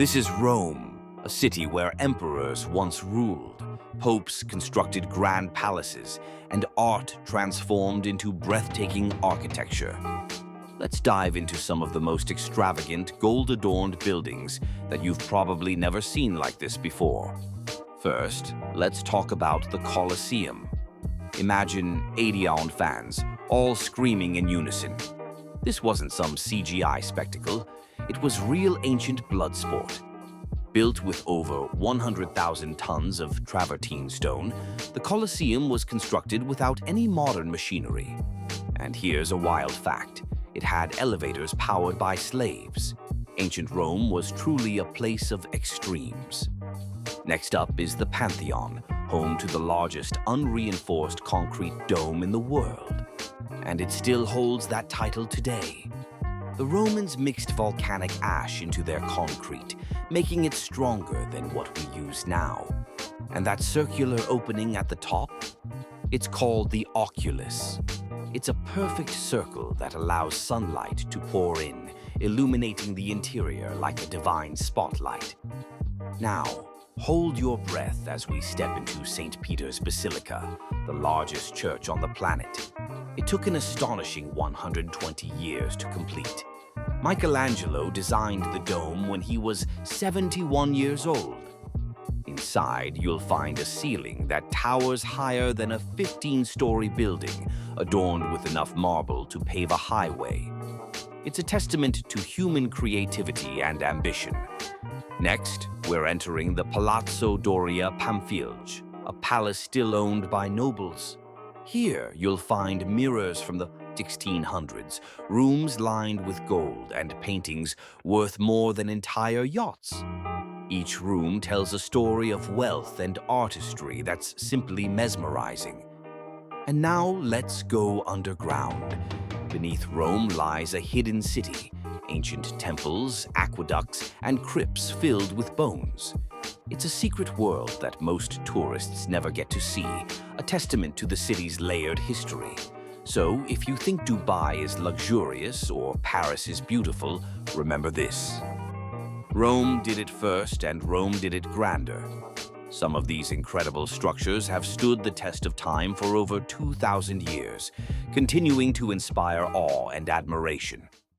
This is Rome, a city where emperors once ruled, popes constructed grand palaces, and art transformed into breathtaking architecture. Let's dive into some of the most extravagant, gold-adorned buildings that you've probably never seen like this before. First, let's talk about the Colosseum. Imagine 80,000 fans, all screaming in unison. This wasn't some CGI spectacle, it was real ancient blood sport. Built with over 100,000 tons of travertine stone, the Colosseum was constructed without any modern machinery. And here's a wild fact. It had elevators powered by slaves. Ancient Rome was truly a place of extremes. Next up is the Pantheon, home to the largest unreinforced concrete dome in the world. And it still holds that title today. The Romans mixed volcanic ash into their concrete, making it stronger than what we use now. And that circular opening at the top? It's called the oculus. It's a perfect circle that allows sunlight to pour in, illuminating the interior like a divine spotlight. Now, hold your breath as we step into St. Peter's Basilica, the largest church on the planet. It took an astonishing 120 years to complete. Michelangelo designed the dome when he was 71 years old. Inside, you'll find a ceiling that towers higher than a 15-story building, adorned with enough marble to pave a highway. It's a testament to human creativity and ambition. Next, we're entering the Palazzo Doria Pamphilj, a palace still owned by nobles. Here, you'll find mirrors from the 1600s, rooms lined with gold, and paintings worth more than entire yachts. Each room tells a story of wealth and artistry that's simply mesmerizing. And now let's go underground. Beneath Rome lies a hidden city, ancient temples, aqueducts, and crypts filled with bones. It's a secret world that most tourists never get to see, a testament to the city's layered history. So, if you think Dubai is luxurious or Paris is beautiful, remember this. Rome did it first, and Rome did it grander. Some of these incredible structures have stood the test of time for over 2,000 years, continuing to inspire awe and admiration.